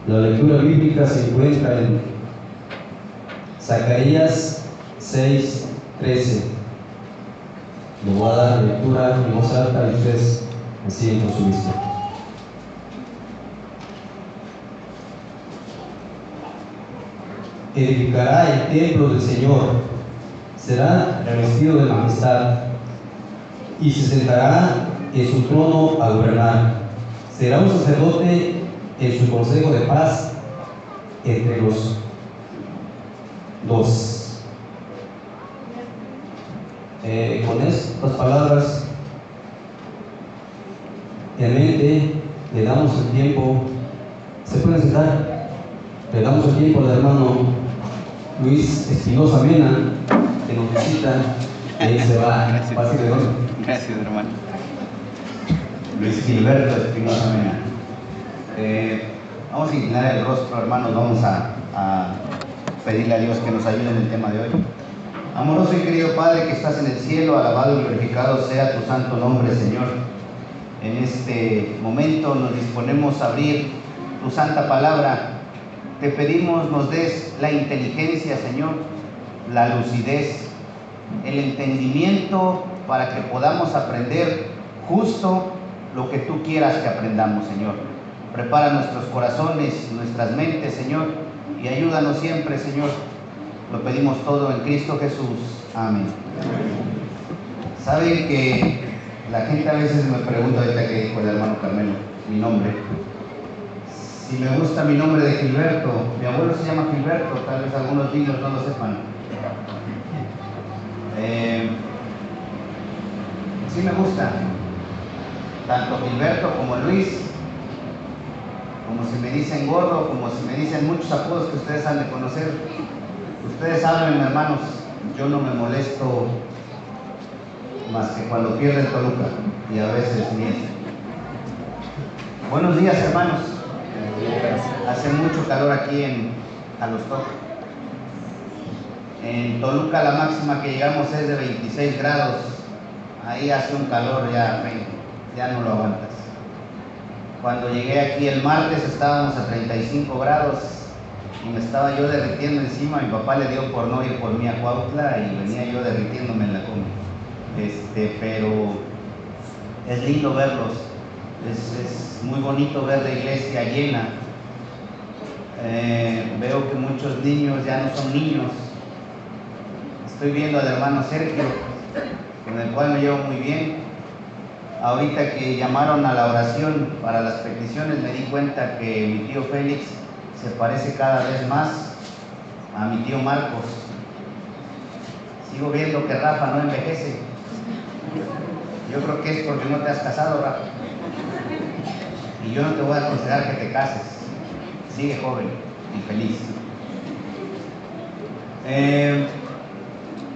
La lectura bíblica se encuentra en Zacarías 6:13. Le voy a dar lectura en voz alta y ustedes me siguen con su vista. Edificará el templo del Señor, será revestido de majestad y se sentará en su trono a gobernar. Será un sacerdote en su consejo de paz entre los dos. Con estas palabras en mente, le damos el tiempo. ¿Se pueden sentar? Le damos el tiempo al hermano Luis Espinosa Mena, que nos visita, y ahí se va. Gracias. ¿De dónde? Gracias, hermano. Luis Gilberto Espinosa Mena. Vamos a inclinar el rostro, hermanos. Vamos a pedirle a Dios que nos ayude en el tema de hoy. Amoroso y querido Padre que estás en el cielo, alabado y glorificado sea tu santo nombre, Señor. En este momento nos disponemos a abrir tu santa palabra. Te pedimos nos des la inteligencia, Señor, la lucidez, el entendimiento para que podamos aprender justo lo que tú quieras que aprendamos, Señor. Prepara nuestros corazones, nuestras mentes, Señor, y ayúdanos siempre, Señor. Lo pedimos todo en Cristo Jesús. Amén. Saben que la gente a veces me pregunta, ahorita que dijo el hermano Carmelo, mi nombre. Si me gusta mi nombre de Gilberto, mi abuelo se llama Gilberto, tal vez algunos niños no lo sepan. Sí me gusta, tanto Gilberto como Luis, como si me dicen gordo, como si me dicen muchos apodos que ustedes han de conocer. Ustedes saben, hermanos, yo no me molesto más que cuando pierde el Toluca, y a veces ni eso. Buenos días, hermanos. Hace mucho calor aquí en Jalostó. En Toluca la máxima que llegamos es de 26 grados. Ahí hace un calor ya no lo aguantas. Cuando llegué aquí el martes estábamos a 35 grados y me estaba yo derritiendo encima. Mi papá le dio por no ir por mí a Cuautla y venía yo derritiéndome en la combi. Pero es lindo verlos. Es muy bonito ver la iglesia llena. Veo que muchos niños ya no son niños. Estoy viendo al hermano Sergio, con el cual me llevo muy bien. Ahorita que llamaron a la oración para las peticiones, me di cuenta que mi tío Félix se parece cada vez más a mi tío Marcos. Sigo viendo que Rafa no envejece. Yo creo que es porque no te has casado, Rafa. Y yo no te voy a aconsejar que te cases. Sigue joven y feliz.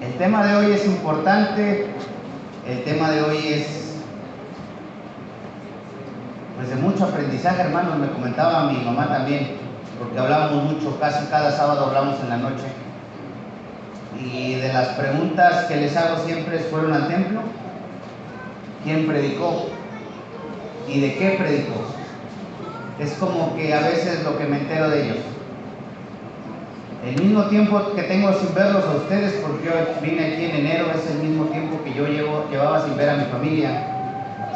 El tema de hoy es importante. El tema de hoy es pues de mucho aprendizaje, hermanos. Me comentaba mi mamá también, porque hablábamos mucho, casi cada sábado hablamos en la noche. Y de las preguntas que les hago siempre es: ¿fueron al templo? ¿Quién predicó? ¿Y de qué predicó? Es como que a veces lo que me entero de ellos. El mismo tiempo que tengo sin verlos a ustedes, porque yo vine aquí en enero, es el mismo tiempo que yo llevaba sin ver a mi familia,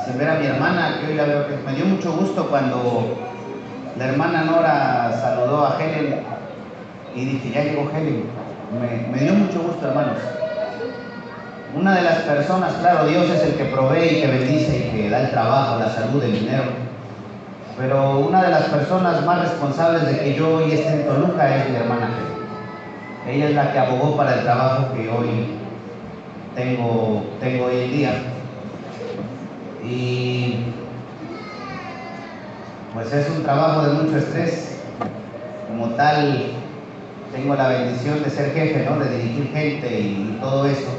sin ver a mi hermana, que hoy la veo. Me dio mucho gusto cuando la hermana Nora saludó a Helen y dije: ya llegó Helen. Me dio mucho gusto, hermanos. Una de las personas, claro, Dios es el que provee y que bendice y que da el trabajo, la salud, el dinero. Pero una de las personas más responsables de que yo hoy esté en Toluca es mi hermana Helen. Ella es la que abogó para el trabajo que hoy tengo hoy en día. Y pues es un trabajo de mucho estrés. Como tal, tengo la bendición de ser jefe, ¿no? De dirigir gente y todo eso.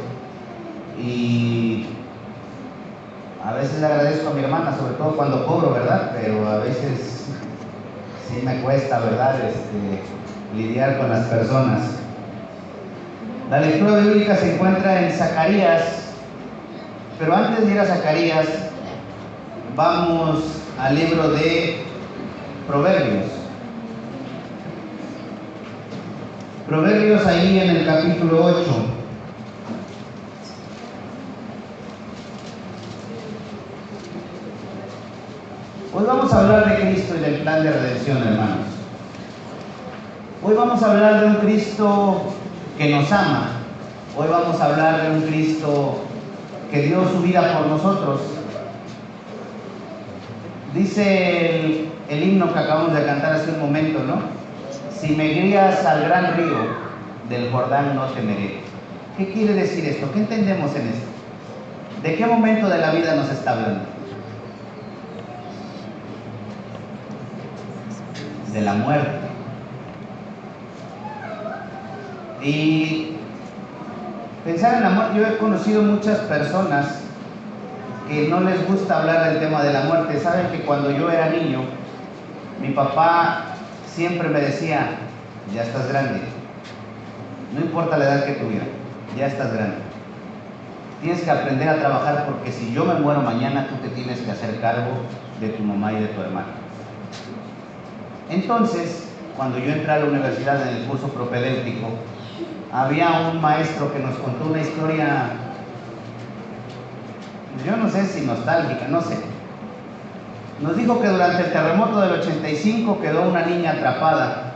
Y a veces le agradezco a mi hermana, sobre todo cuando cobro, ¿verdad? Pero a veces sí me cuesta, ¿verdad? Lidiar con las personas. La lectura bíblica se encuentra en Zacarías, pero antes de ir a Zacarías, vamos al libro de Proverbios. Proverbios ahí en el capítulo 8. Hoy vamos a hablar de Cristo y del plan de redención, hermanos. Hoy vamos a hablar de un Cristo que nos ama. Hoy vamos a hablar de un Cristo que dio su vida por nosotros. Dice el himno que acabamos de cantar hace un momento, ¿no? Si me guías al gran río del Jordán no temeré. ¿Qué quiere decir esto? ¿Qué entendemos en esto? ¿De qué momento de la vida nos está hablando? De la muerte. Y pensar en la muerte, yo he conocido muchas personas que no les gusta hablar del tema de la muerte. Saben que cuando yo era niño, mi papá siempre me decía, ya estás grande, no importa la edad que tuviera, ya estás grande. Tienes que aprender a trabajar porque si yo me muero mañana, tú te tienes que hacer cargo de tu mamá y de tu hermano. Entonces, cuando yo entré a la universidad en el curso propedéutico, había un maestro que nos contó una historia, yo no sé si nostálgica, no sé. Nos dijo que durante el terremoto del 85 quedó una niña atrapada.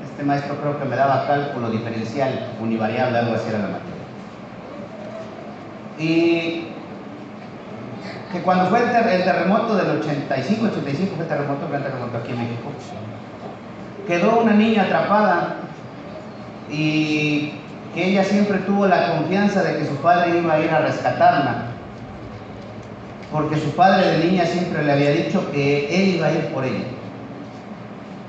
Este maestro creo que me daba cálculo diferencial, univariable, algo así era la materia. Y que cuando fue el terremoto del 85 fue el terremoto, gran terremoto aquí en México, quedó una niña atrapada y que ella siempre tuvo la confianza de que su padre iba a ir a rescatarla, porque su padre de niña siempre le había dicho que él iba a ir por ella.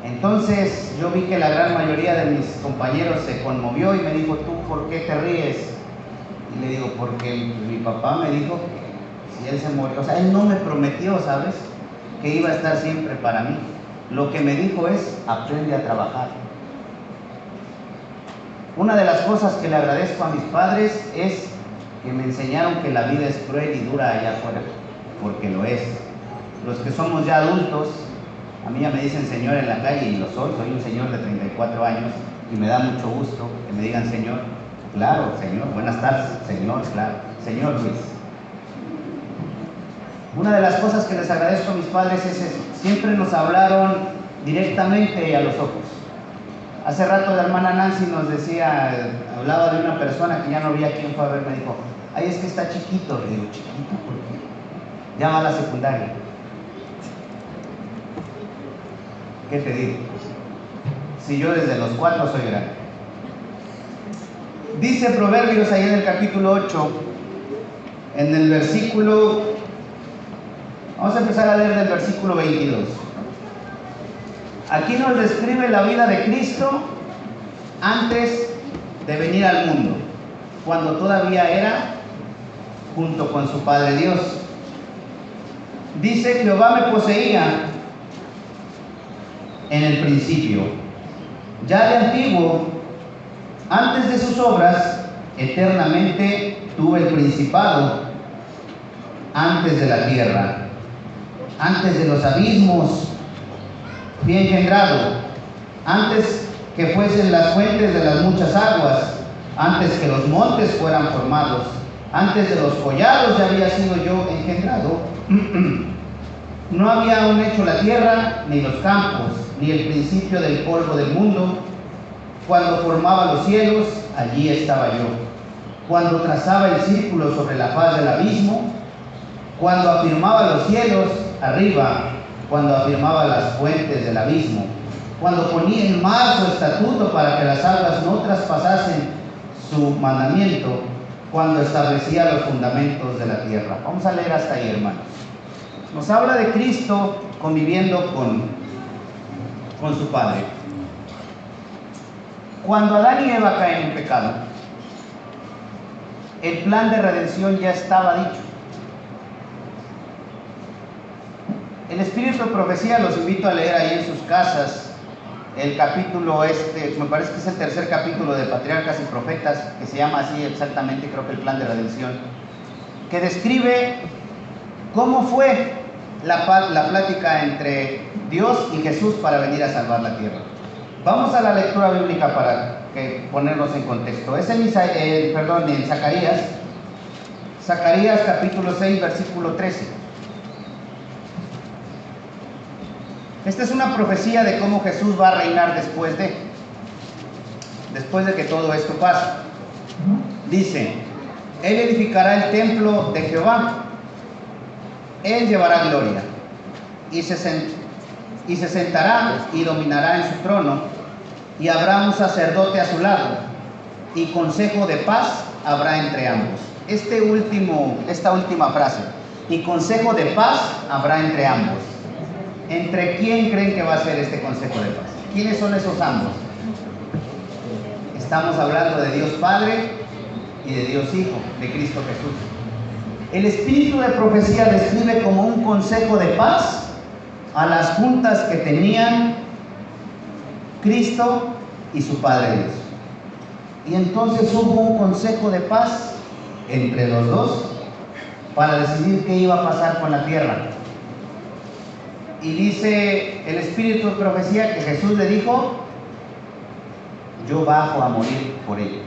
Entonces yo vi que la gran mayoría de mis compañeros se conmovió y me dijo, ¿tú por qué te ríes? Y le digo, porque mi papá me dijo que si él se murió, o sea, él no me prometió, ¿sabes?, que iba a estar siempre para mí. Lo que me dijo es, aprende a trabajar. Una de las cosas que le agradezco a mis padres es que me enseñaron que la vida es cruel y dura allá afuera, porque lo es. Los que somos ya adultos, a mí ya me dicen señor en la calle y lo soy un señor de 34 años y me da mucho gusto que me digan señor. Claro, señor, buenas tardes, señor, claro, señor Luis. Una de las cosas que les agradezco a mis padres es eso, siempre nos hablaron directamente a los ojos. Hace rato la hermana Nancy nos decía, hablaba de una persona que ya no había quien fue a ver, me dijo, ay, es que está chiquito. Le digo, ¿chiquito por qué? Ya va a la secundaria. ¿Qué te digo? Si yo desde los 4 soy grande. Dice Proverbios ahí en el capítulo 8, en el versículo, vamos a empezar a leer del versículo 22. Aquí nos describe la vida de Cristo antes de venir al mundo, cuando todavía era junto con su Padre Dios. Dice, Jehová me poseía en el principio, ya de antiguo, antes de sus obras, eternamente tuve el principado, antes de la tierra, antes de los abismos, fui engendrado, antes que fuesen las fuentes de las muchas aguas, antes que los montes fueran formados, antes de los collados ya había sido yo engendrado. No había aún hecho la tierra, ni los campos, ni el principio del polvo del mundo. Cuando formaba los cielos, allí estaba yo. Cuando trazaba el círculo sobre la faz del abismo, cuando afirmaba los cielos arriba, cuando afirmaba las fuentes del abismo, cuando ponía en mar su estatuto para que las aguas no traspasasen su mandamiento, cuando establecía los fundamentos de la tierra. Vamos a leer hasta ahí, hermanos. Nos habla de Cristo conviviendo con su Padre. Cuando Adán y Eva caen en pecado, el plan de redención ya estaba dicho. El Espíritu de Profecía, los invito a leer ahí en sus casas el capítulo me parece que es el tercer capítulo de Patriarcas y Profetas, que se llama así exactamente, creo que el plan de redención, que describe cómo fue la plática entre Dios y Jesús para venir a salvar la tierra. Vamos a la lectura bíblica para ponernos en contexto. Es en Zacarías. Zacarías capítulo 6, versículo 13. Esta es una profecía de cómo Jesús va a reinar después de que todo esto pase. Dice: Él edificará el templo de Jehová, Él llevará gloria, y se sentará y dominará en su trono, y habrá un sacerdote a su lado, y consejo de paz habrá entre ambos. Esta última frase, y consejo de paz habrá entre ambos. ¿Entre quién creen que va a ser este consejo de paz? ¿Quiénes son esos ambos? Estamos hablando de Dios Padre y de Dios Hijo, de Cristo Jesús. El espíritu de profecía describe como un consejo de paz a las juntas que tenían Cristo y su Padre Dios. Y entonces hubo un consejo de paz entre los dos para decidir qué iba a pasar con la tierra. Y dice el espíritu de profecía que Jesús le dijo: yo bajo a morir por ellos.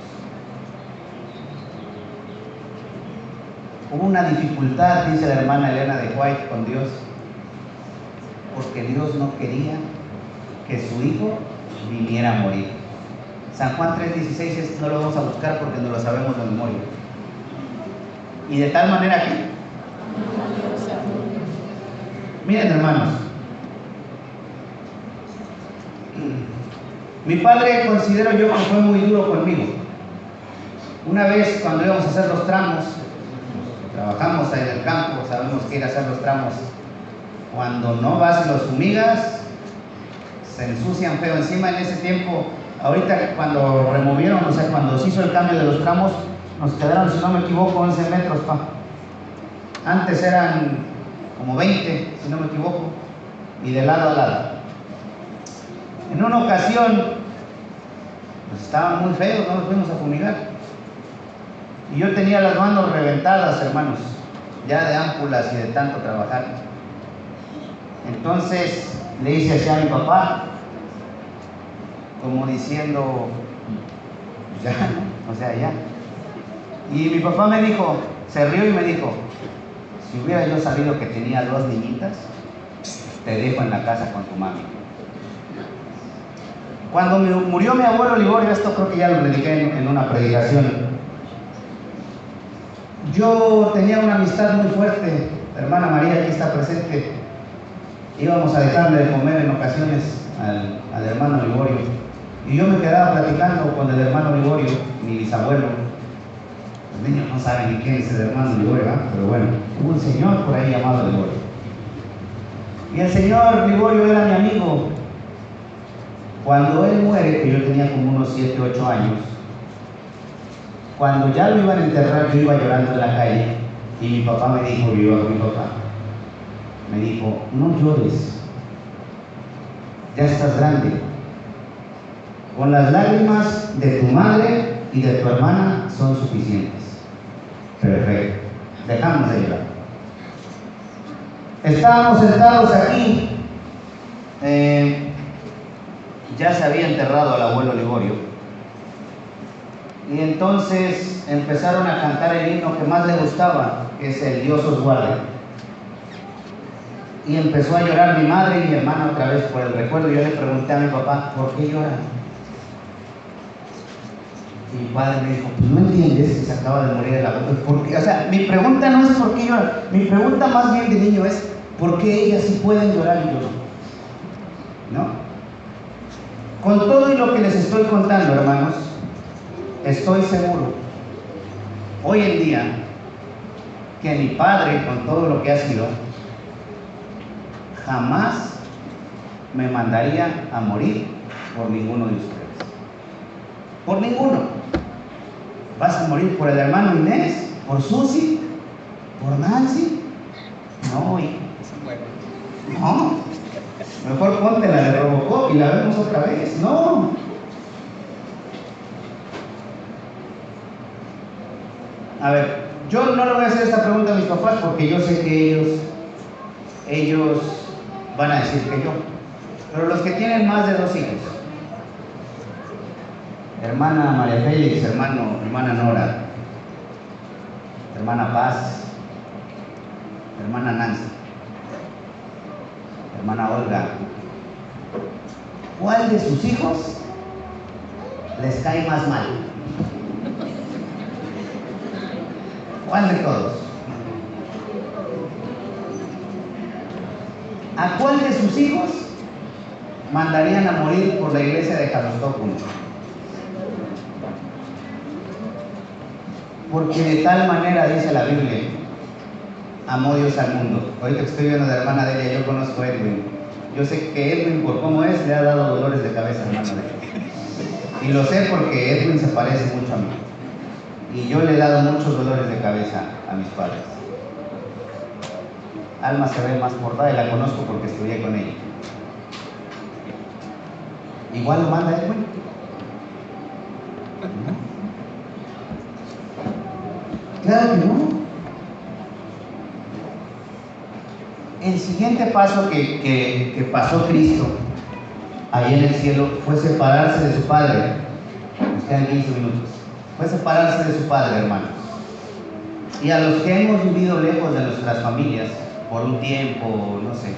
Hubo una dificultad, dice la hermana Elena de White, con Dios, porque Dios no quería que su hijo viniera a morir. San Juan 3:16 no lo vamos a buscar porque no lo sabemos de memoria. Y de tal manera que, miren, hermanos, mi padre, considero yo, que fue muy duro conmigo. Una vez, cuando íbamos a hacer los tramos, trabajamos ahí en el campo, sabemos que ir a hacer los tramos, cuando no vas y los fumigas, se ensucian feo encima. En ese tiempo, ahorita cuando removieron, o sea, cuando se hizo el cambio de los tramos, nos quedaron, si no me equivoco, 11 metros, Antes eran como 20, si no me equivoco, y de lado a lado. En una ocasión, pues estaban muy feos, no los fuimos a fumigar. Y yo tenía las manos reventadas, hermanos, ya de ámpulas y de tanto trabajar. Entonces le hice así a mi papá, como diciendo, ya, ¿no? O sea, ya. Y mi papá me dijo, se rió y me dijo: si hubiera yo sabido que tenía 2 niñitas, te dejo en la casa con tu mami. Cuando murió mi abuelo Liborio, esto creo que ya lo prediqué en una predicación, yo tenía una amistad muy fuerte, la hermana María aquí está presente, íbamos a dejarle de comer en ocasiones al hermano Liborio, y yo me quedaba platicando con el hermano Liborio, mi bisabuelo. Los niños no saben ni quién es el hermano Liborio, ¿eh? Pero bueno, hubo un señor por ahí llamado Liborio, y el señor Liborio era mi amigo. Cuando él muere, que yo tenía como unos 7, 8 años, cuando ya lo iban a enterrar, yo iba llorando en la calle, y mi papá me dijo, me dijo: no llores, ya estás grande, con las lágrimas de tu madre y de tu hermana son suficientes. Perfecto, dejamos de llorar. Estábamos sentados aquí, ya se había enterrado al abuelo Liborio, y entonces empezaron a cantar el himno que más le gustaba, que es el Dios os guarde. Y empezó a llorar mi madre y mi hermana otra vez por el recuerdo. Yo le pregunté a mi papá: ¿por qué lloran? Y mi padre me dijo: pues no entiendes que se acaba de morir el abuelo. ¿Por qué? O sea, mi pregunta no es por qué lloran, mi pregunta más bien de niño es: ¿por qué ellas sí pueden llorar y yo no? ¿No? Con todo y lo que les estoy contando, hermanos, estoy seguro hoy en día que mi padre, con todo lo que ha sido, jamás me mandaría a morir por ninguno de ustedes. Por ninguno. ¿Vas a morir por el hermano Inés? ¿Por Susi? ¿Por Nancy? No, hijo. No. Mejor ponte la de Robocop y la vemos otra vez. No. A ver, yo no le voy a hacer esta pregunta a mis papás porque yo sé que ellos van a decir que yo. Pero los que tienen más de 2 hijos, hermana María Félix, hermana Nora, hermana Paz, hermana Nancy, hermana Olga, ¿cuál de sus hijos les cae más mal? ¿Cuál de todos? ¿A cuál de sus hijos mandarían a morir por la iglesia de Jalostóculo? Porque de tal manera, dice la Biblia, amó Dios al mundo. Ahorita que estoy viendo de la hermana Delia, yo conozco a Edwin. Yo sé que Edwin, por cómo es, le ha dado dolores de cabeza, hermana Delia. Y lo sé porque Edwin se parece mucho a mí. Y yo le he dado muchos dolores de cabeza a mis padres. Alma se ve más portada y la conozco porque estudié con ella. ¿Igual lo manda Edwin? Claro que no. El siguiente paso que pasó Cristo ahí en el cielo fue separarse de su Padre. Nos quedan 15 minutos. Fue separarse de su Padre, hermanos. Y a los que hemos vivido lejos de nuestras familias por un tiempo, no sé.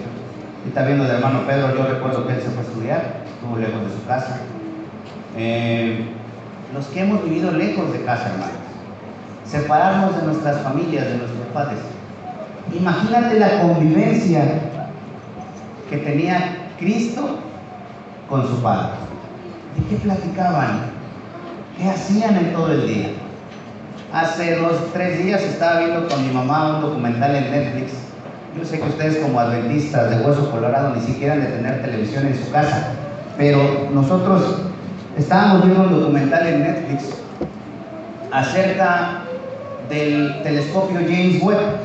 Está viendo del hermano Pedro, yo recuerdo que él se fue a estudiar, estuvo lejos de su casa. Los que hemos vivido lejos de casa, hermanos. Separarnos de nuestras familias, de nuestros padres. Imagínate la convivencia que tenía Cristo con su Padre. ¿De qué platicaban? ¿Qué hacían en todo el día? Hace 2 o 3 días estaba viendo con mi mamá un documental en Netflix. Yo sé que ustedes como adventistas de hueso colorado ni siquiera han de tener televisión en su casa, pero nosotros estábamos viendo un documental en Netflix acerca del telescopio James Webb,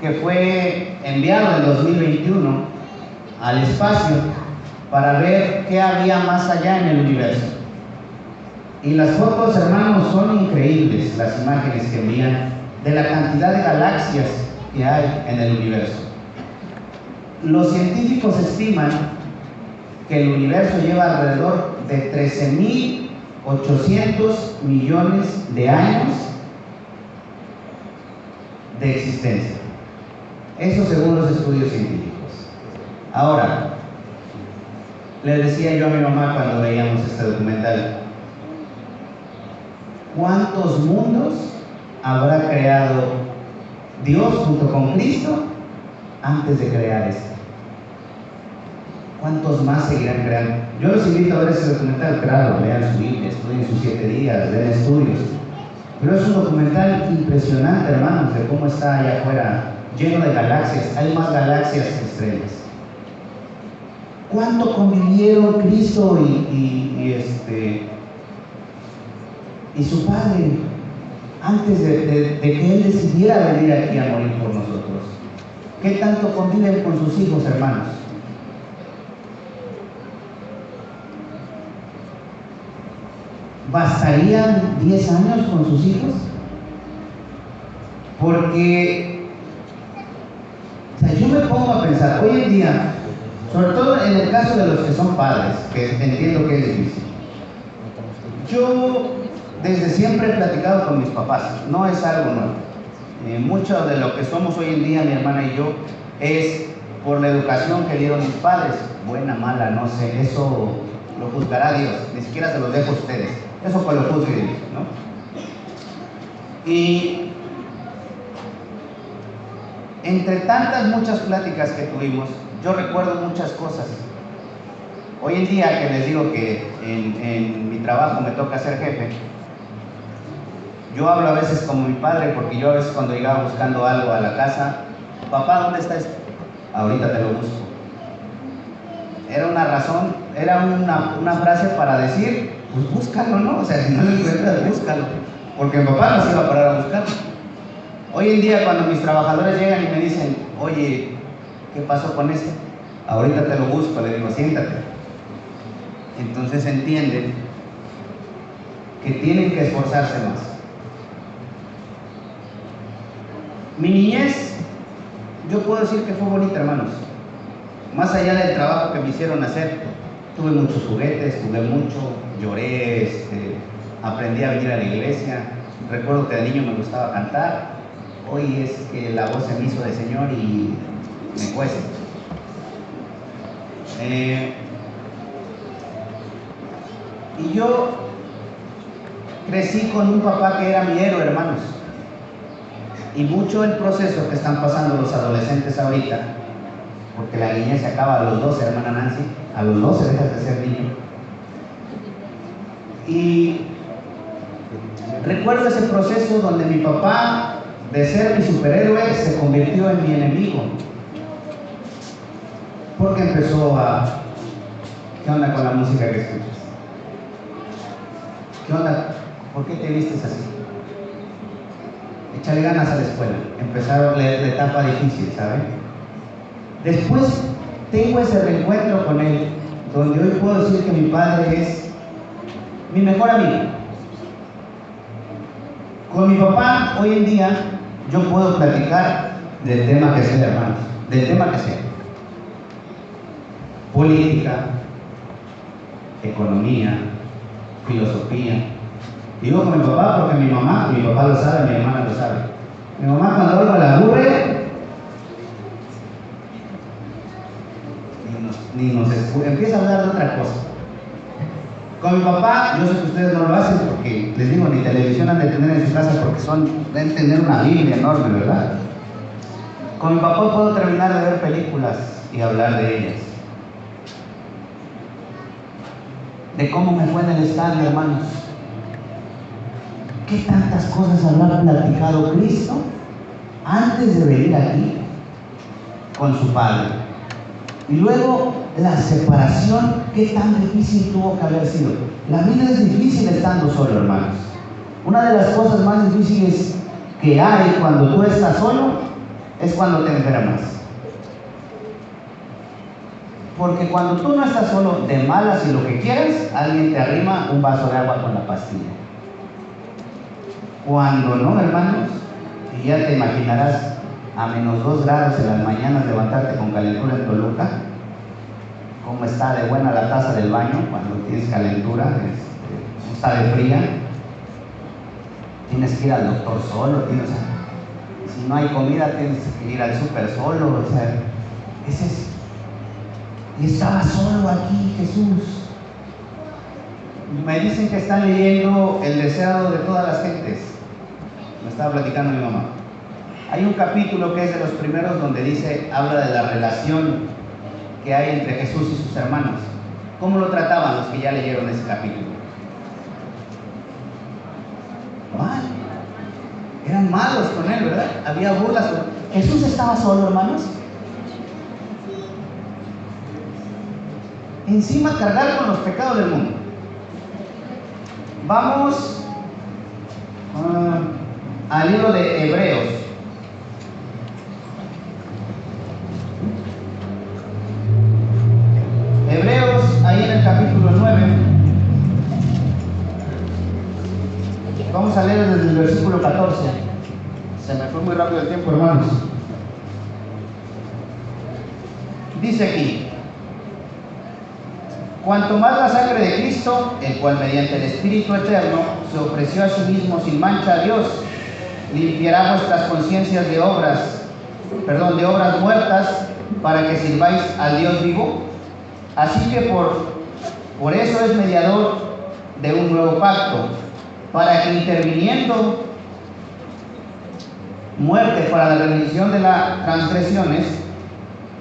que fue enviado en 2021 al espacio para ver qué había más allá en el universo. Y las fotos, hermanos, son increíbles, las imágenes que envían de la cantidad de galaxias que hay en el universo. Los científicos estiman que el universo lleva alrededor de 13.800 millones de años de existencia. Eso según los estudios científicos. Ahora, le decía yo a mi mamá cuando veíamos este documental, ¿cuántos mundos habrá creado Dios junto con Cristo antes de crear este? ¿Cuántos más seguirán creando? Yo los invito a ver ese documental, claro, lean su Biblia, estudien sus 7 días, den estudios. Pero es un documental impresionante, hermanos, de cómo está allá afuera, lleno de galaxias. Hay más galaxias que estrellas. ¿Cuánto convivieron Cristo y su Padre antes de que Él decidiera venir aquí a morir por nosotros? ¿Qué tanto conviven con sus hijos, hermanos? ¿Bastarían 10 años con sus hijos? Porque, o sea, yo me pongo a pensar, hoy en día, sobre todo en el caso de los que son padres, que entiendo que es difícil. Yo desde siempre he platicado con mis papás, no es algo nuevo. Mucho de lo que somos hoy en día, mi hermana y yo, es por la educación que dieron mis padres, buena, mala, no sé, eso lo juzgará Dios, ni siquiera se los dejo a ustedes, eso pues lo juzgue Dios, ¿no? Y entre tantas muchas pláticas que tuvimos, yo recuerdo muchas cosas. Hoy en día que les digo que en mi trabajo me toca ser jefe, yo hablo a veces como mi padre, porque yo a veces cuando llegaba buscando algo a la casa, papá, ¿dónde está esto? Ahorita te lo busco. Era una razón, era una frase para decir, pues búscalo, ¿no? O sea, si no lo encuentras, búscalo. Porque mi papá no se iba a parar a buscarlo. Hoy en día cuando mis trabajadores llegan y me dicen, oye, ¿qué pasó con esto? Ahorita te lo busco, le digo, siéntate. Entonces entienden que tienen que esforzarse más. Mi niñez, yo puedo decir que fue bonita, hermanos. Más allá del trabajo que me hicieron hacer, Tuve muchos juguetes, jugué mucho, lloré, aprendí a venir a la iglesia. Recuerdo que de niño me gustaba cantar. Hoy es que la voz se me hizo de Señor y me cuesta. Y yo crecí con un papá que era mi héroe, hermanos. Y mucho el proceso que están pasando los adolescentes ahorita, porque la niñez se acaba a los 12, hermana Nancy, a los 12 dejas de ser niño. Y recuerdo ese proceso donde mi papá, de ser mi superhéroe, se convirtió en mi enemigo. Porque empezó a... ¿Qué onda con la música que escuchas? ¿Qué onda? ¿Por qué te vistes así? Échale ganas a la escuela. Empezaron la etapa difícil, ¿sabe? Después tengo ese reencuentro con él, donde hoy puedo decir que mi padre es mi mejor amigo. Con mi papá, hoy en día, yo puedo platicar del tema que sea, hermanos, del tema que sea. Política, economía, filosofía. Digo con mi papá porque mi papá lo sabe, mi hermana lo sabe. Mi mamá cuando algo la aburre, empieza a hablar de otra cosa. Con mi papá, yo sé que ustedes no lo hacen porque, les digo, ni televisión han de tener en su casa porque deben tener una Biblia enorme, ¿verdad? Con mi papá puedo terminar de ver películas y hablar de ellas. De cómo me fue en el estadio, hermanos. ¿Qué tantas cosas habrá platicado Cristo antes de venir aquí con su Padre? Y luego la separación, ¿qué tan difícil tuvo que haber sido? La vida es difícil estando solo, hermanos. Una de las cosas más difíciles que hay cuando tú estás solo es cuando te enfermas. Porque cuando tú no estás solo, de malas y lo que quieras, alguien te arrima un vaso de agua con la pastilla. Cuando no, hermanos, y ya te imaginarás, a -2 grados en las mañanas levantarte con calentura en Toluca, cómo está de buena la taza del baño cuando tienes calentura, está de fría, tienes que ir al doctor solo, si no hay comida tienes que ir al súper solo, o sea, ese es. Y estaba solo aquí Jesús. Me dicen que están leyendo El deseado de todas las gentes. Me estaba platicando mi mamá. Hay un capítulo que es de los primeros donde habla de la relación que hay entre Jesús y sus hermanos. ¿Cómo lo trataban los que ya leyeron ese capítulo? Mal. Eran malos con él, ¿verdad? Había burlas. Jesús estaba solo, hermanos. Encima cargar con los pecados del mundo. Vamos al libro de Hebreos. Hebreos, ahí en el capítulo 9. Vamos a leer desde el versículo 14. Se me fue muy rápido el tiempo, hermanos. Dice aquí: cuanto más la sangre de Cristo, el cual mediante el Espíritu Eterno se ofreció a sí mismo sin mancha a Dios, limpiará vuestras conciencias de obras muertas, para que sirváis al Dios vivo. Así que por eso es mediador de un nuevo pacto, para que interviniendo muerte para la remisión de las transgresiones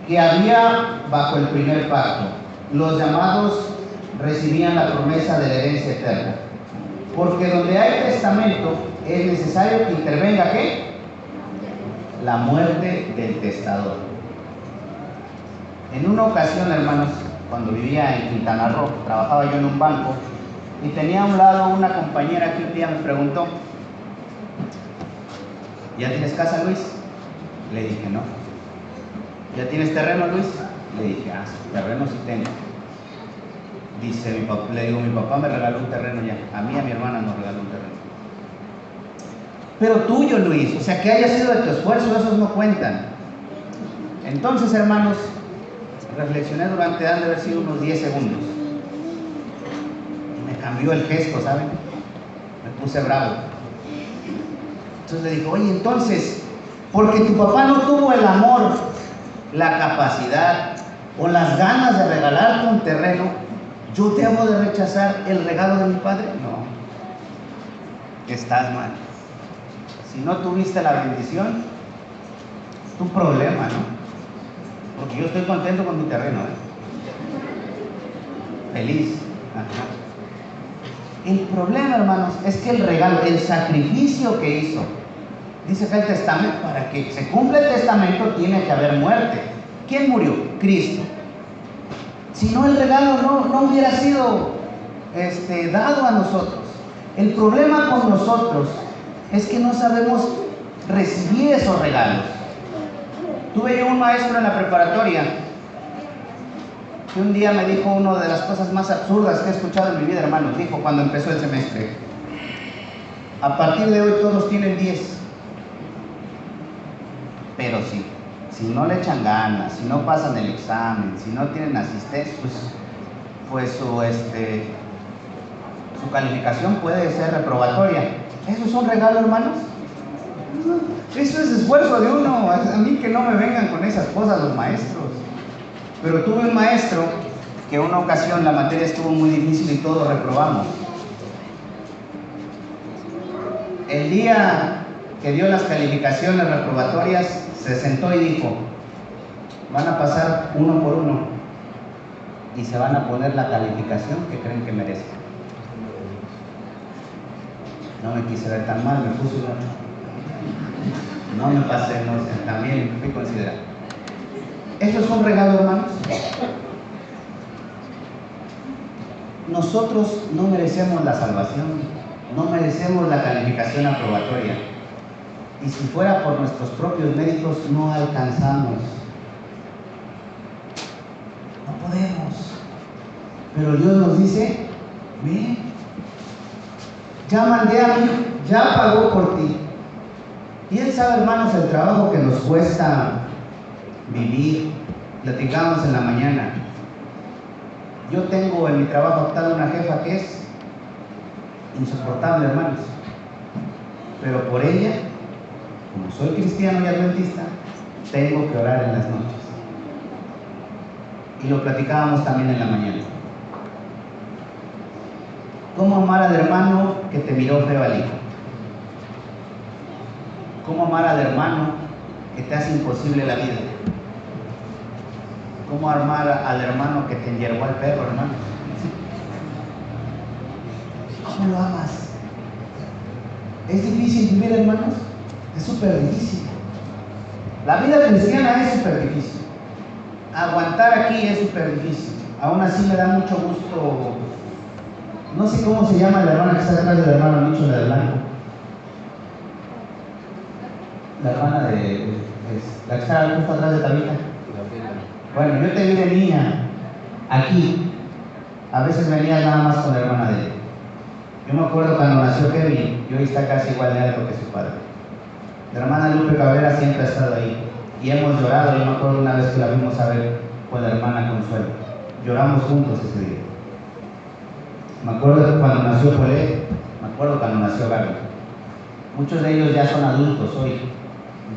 que había bajo el primer pacto, los llamados recibían la promesa de la herencia eterna. Porque donde hay testamento es necesario que intervenga ¿qué? La muerte del testador. En una ocasión, hermanos, cuando vivía en Quintana Roo, trabajaba yo en un banco y tenía a un lado una compañera que un día me preguntó: ¿ya tienes casa, Luis? Le dije, no. ¿Ya tienes terreno, Luis? Le dije, terreno sí tengo. Dice, le digo, mi papá me regaló un terreno ya. A mí y a mi hermana nos regaló un terreno. Pero tuyo, Luis, o sea, que haya sido de tu esfuerzo, esos no cuentan. Entonces, hermanos, reflexioné durante, han de haber sido unos 10 segundos. cambió el gesto, ¿saben? Me puse bravo. Entonces le digo, oye, entonces, porque tu papá no tuvo el amor, la capacidad o las ganas de regalarte un terreno, ¿yo debo de rechazar el regalo de mi padre? No. Estás mal. Si no tuviste la bendición, es tu problema, ¿no? Porque yo estoy contento con mi terreno, feliz. Ajá. El problema, hermanos, es que el regalo, el sacrificio que hizo, dice acá el testamento, para que se cumpla el testamento tiene que haber muerte. ¿Quién murió? Cristo. Si no, el regalo no hubiera sido dado a nosotros. El problema con nosotros es que no sabemos recibir esos regalos. Tuve yo un maestro en la preparatoria que un día me dijo una de las cosas más absurdas que he escuchado en mi vida, hermanos. Dijo cuando empezó el semestre: a partir de hoy todos tienen 10. Pero sí, si no le echan ganas, si no pasan el examen, si no tienen asistencia, pues su calificación puede ser reprobatoria. ¿Eso es un regalo, hermanos? Eso es esfuerzo de uno. A mí que no me vengan con esas cosas los maestros. Pero tuve un maestro que una ocasión la materia estuvo muy difícil y todos reprobamos. El día que dio las calificaciones reprobatorias, se sentó y dijo: van a pasar uno por uno y se van a poner la calificación que creen que merecen. No me quise ver tan mal, me puse una... No me pasé, no sé, también fui considerado. ¿Eso es un regalo, hermanos? Nosotros no merecemos la salvación, no merecemos la calificación aprobatoria. Y si fuera por nuestros propios méritos, no alcanzamos. No podemos. Pero Dios nos dice: ven, ya mandé a mí, ya pagó por ti. Y Él sabe, hermanos, el trabajo que nos cuesta vivir. Platicamos en la mañana. Yo tengo en mi trabajo actual una jefa que es insoportable, hermanos. Pero por ella, como soy cristiano y adventista, tengo que orar en las noches. Y lo platicábamos también en la mañana. ¿Cómo amar al hermano que te miró feo al hijo? ¿Cómo amar al hermano que te hace imposible la vida? ¿Cómo amar al hermano que te enyerbó al perro, hermano? ¿Cómo lo amas? ¿Es difícil vivir, hermanos? Es súper difícil. La vida cristiana es súper difícil. Aguantar aquí es súper difícil. Aún así me da mucho gusto. No sé cómo se llama la hermana que está detrás del hermano Nicho, la de blanco. La hermana de... la que está justo atrás de Tabita. Bueno, yo te vi de niña aquí. A veces venías nada más con la hermana de él. Yo me acuerdo cuando nació Kevin, y hoy está casi igual de alto que su padre. La hermana Lupe Cabrera siempre ha estado ahí. Y hemos llorado. Yo me acuerdo una vez que la vimos a ver con la hermana Consuelo. Lloramos juntos ese día. Me acuerdo cuando nació Polé, me acuerdo cuando nació Gaby. Muchos de ellos ya son adultos hoy,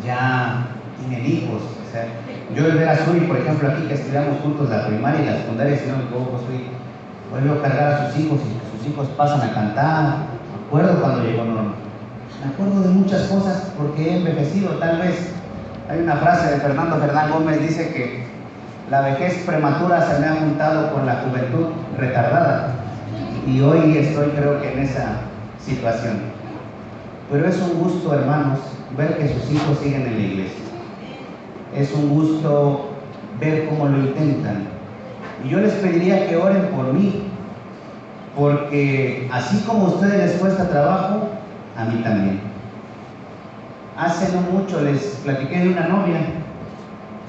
ya tienen hijos. O sea, yo el ver a Suri, por ejemplo, aquí que estudiamos juntos la primaria y la secundaria, si no me equivoco, vuelve a cargar a sus hijos y sus hijos pasan a cantar. Me acuerdo cuando llegó Norma. Me acuerdo de muchas cosas porque he envejecido, tal vez. Hay una frase de Fernando Fernán Gómez, dice que la vejez prematura se me ha juntado con la juventud retardada. Y hoy estoy, creo que en esa situación. Pero es un gusto, hermanos, ver que sus hijos siguen en la iglesia. Es un gusto ver cómo lo intentan. Y yo les pediría que oren por mí, porque así como a ustedes les cuesta trabajo, a mí también. Hace no mucho les platiqué de una novia,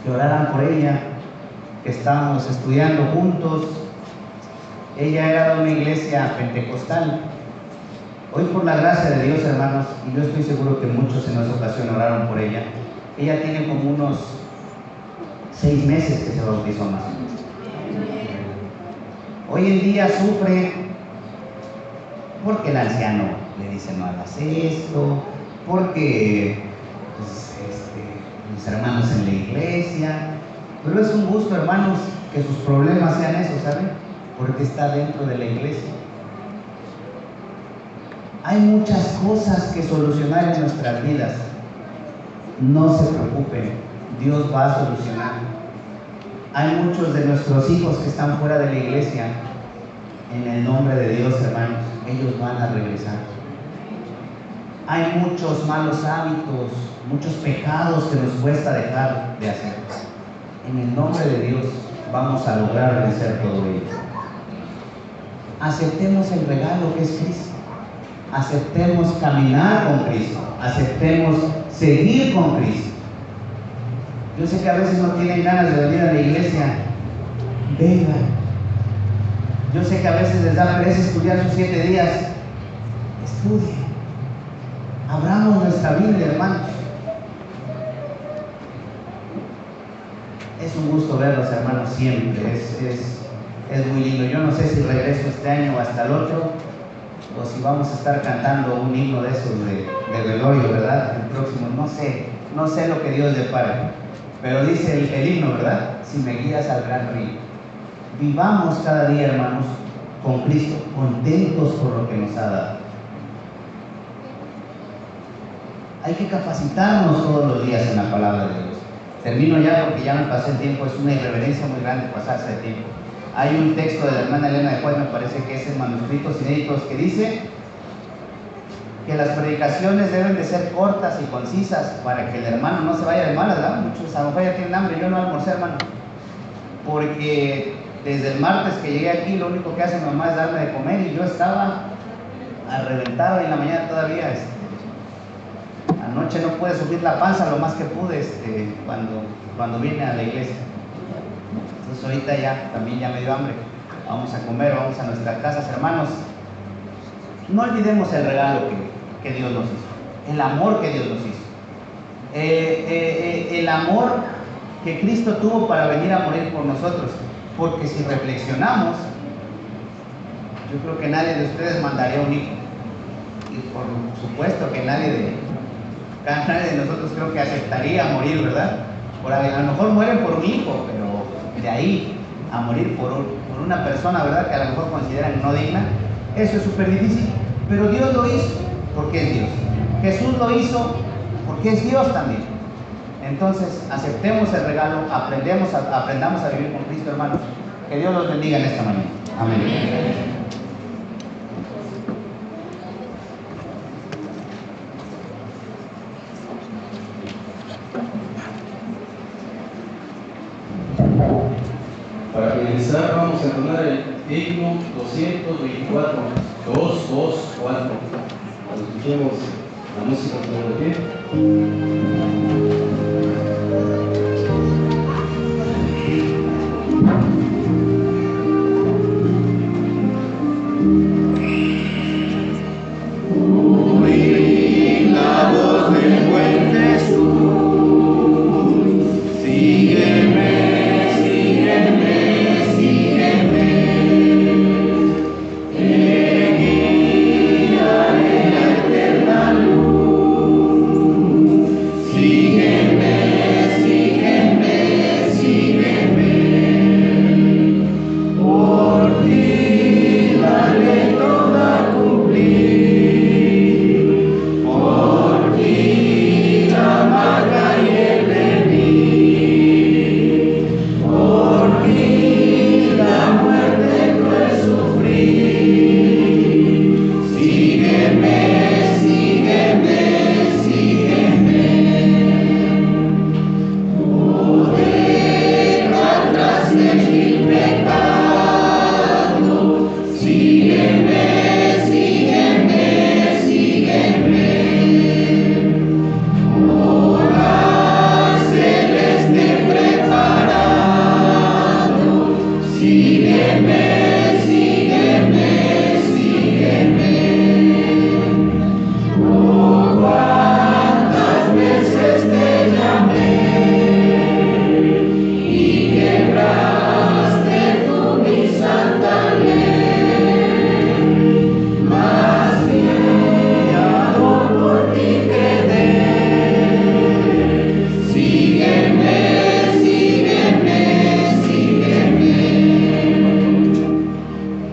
que oraran por ella, que estábamos estudiando juntos. Ella era de una iglesia pentecostal. Hoy, por la gracia de Dios, hermanos, y yo estoy seguro que muchos en esa ocasión oraron por ella, ella tiene como unos 6 meses que se bautizó más o menos. Hoy en día sufre porque el anciano le dice no hagas esto, porque pues, los hermanos en la iglesia. Pero es un gusto, hermanos, que sus problemas sean eso, ¿saben? Porque está dentro de la iglesia. Hay muchas cosas que solucionar en nuestras vidas. No se preocupen, Dios va a solucionar. Hay muchos de nuestros hijos que están fuera de la iglesia. En el nombre de Dios, hermanos, ellos van a regresar. Hay muchos malos hábitos, muchos pecados que nos cuesta dejar de hacer. En el nombre de Dios vamos a lograr vencer todo ello. Aceptemos el regalo que es Cristo. Aceptemos caminar con Cristo. Aceptemos seguir con Cristo. Yo sé que a veces no tienen ganas de venir a la iglesia. Vengan. Yo sé que a veces les da pereza estudiar sus 7 días. Estudien. Abramos nuestra Biblia, hermanos. Es un gusto verlos, hermanos, siempre. Es muy lindo. Yo no sé si regreso este año o hasta el otro, o si vamos a estar cantando un himno de esos de velorio, ¿verdad? El próximo, no sé lo que Dios depare. Pero dice el himno, ¿verdad? Si me guías al gran río. Vivamos cada día, hermanos, con Cristo, contentos por lo que nos ha dado. Hay que capacitarnos todos los días en la palabra de Dios. Termino ya porque ya me pasé el tiempo, es una irreverencia muy grande pasarse el tiempo. Hay un texto de la hermana Elena de Juárez, me parece que es en manuscritos inéditos, que dice que las predicaciones deben de ser cortas y concisas para que el hermano no se vaya de malas, ¿verdad? Muchos a lo mejor ya tienen hambre, yo no almorcé, hermano, porque desde el martes que llegué aquí lo único que hace mi mamá es darme de comer y yo estaba reventado y en la mañana todavía anoche no pude subir la panza lo más que pude cuando vine a la iglesia. Entonces ahorita también ya me dio hambre. Vamos a comer, vamos a nuestras casas, hermanos. No olvidemos el regalo que Dios nos hizo, el amor que Dios nos hizo, el amor que Cristo tuvo para venir a morir por nosotros. Porque si reflexionamos, yo creo que nadie de ustedes mandaría un hijo. Y por supuesto que nadie de nosotros creo que aceptaría morir, ¿verdad? A lo mejor mueren por un hijo, pero de ahí a morir por una persona, ¿verdad? Que a lo mejor consideran no digna, eso es súper difícil. Pero Dios lo hizo porque es Dios. Jesús lo hizo porque es Dios también. Entonces, aceptemos el regalo, aprendamos a vivir con Cristo, hermanos. Que Dios los bendiga en esta mañana. Amén. Para finalizar, vamos a entonar el himno 224, 224. Cuando escuchemos la música sobre el pie.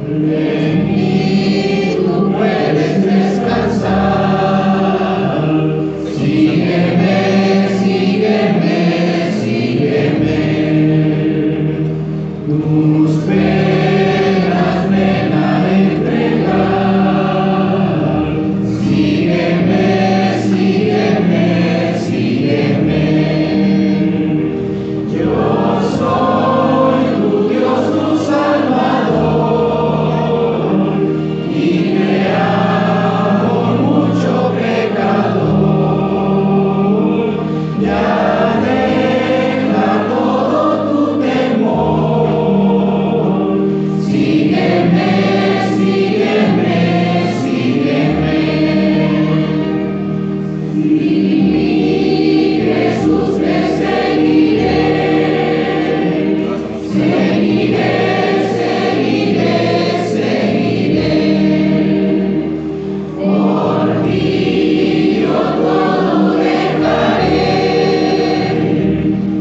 En mí tú puedes descansar. Sígueme, sígueme, sígueme. Tus penas ven a entregar. Sígueme, sígueme, sígueme. Yo soy tu Dios, tu Salvador, y te amo mucho, pecador. Ya deja todo tu temor. Sígueme, sígueme, sígueme. Y Jesús te seguiré. Seguiré, seguiré, seguiré. Por ti yo todo dejaré.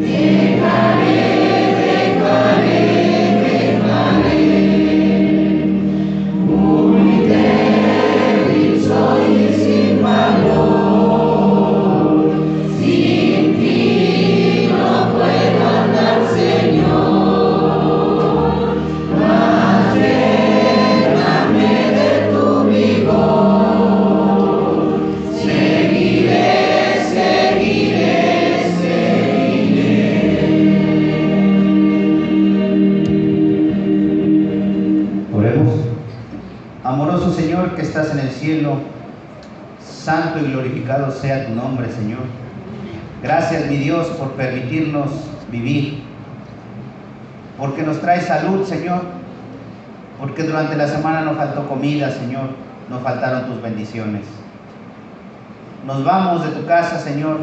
Dejaré, dejaré, dejaré. Muy débil soy y sin valor. Sin ti no puedo andar, Señor. Mas lléname de tu vigor. Seguiré, seguiré, seguiré. Oremos. Amoroso Señor que estás en el cielo, santo y glorificado sea tu nombre, Señor. Gracias, mi Dios, por permitirnos vivir, porque nos trae salud, Señor, porque durante la semana nos faltó comida, Señor, nos faltaron tus bendiciones. Nos vamos de tu casa, Señor,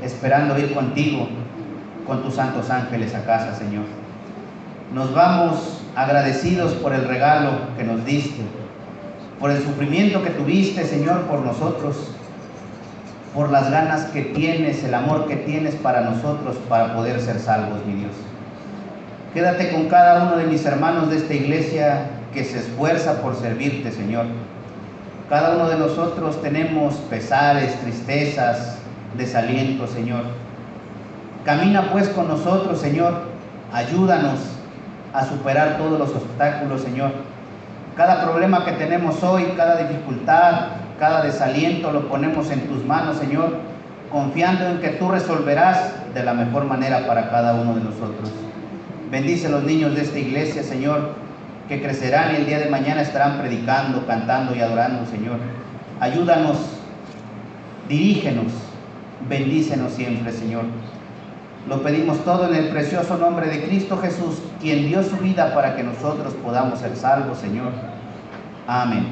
esperando ir contigo, con tus santos ángeles a casa, Señor. Nos vamos agradecidos por el regalo que nos diste, por el sufrimiento que tuviste, Señor, por nosotros, por las ganas que tienes, el amor que tienes para nosotros, para poder ser salvos, mi Dios. Quédate con cada uno de mis hermanos de esta iglesia que se esfuerza por servirte, Señor. Cada uno de nosotros tenemos pesares, tristezas, desaliento, Señor. Camina pues con nosotros, Señor. Ayúdanos a superar todos los obstáculos, Señor. Cada problema que tenemos hoy, cada dificultad, cada desaliento, lo ponemos en tus manos, Señor, confiando en que tú resolverás de la mejor manera para cada uno de nosotros. Bendice a los niños de esta iglesia, Señor, que crecerán y el día de mañana estarán predicando, cantando y adorando, Señor. Ayúdanos, dirígenos, bendícenos siempre, Señor. Lo pedimos todo en el precioso nombre de Cristo Jesús, quien dio su vida para que nosotros podamos ser salvos, Señor. Amén.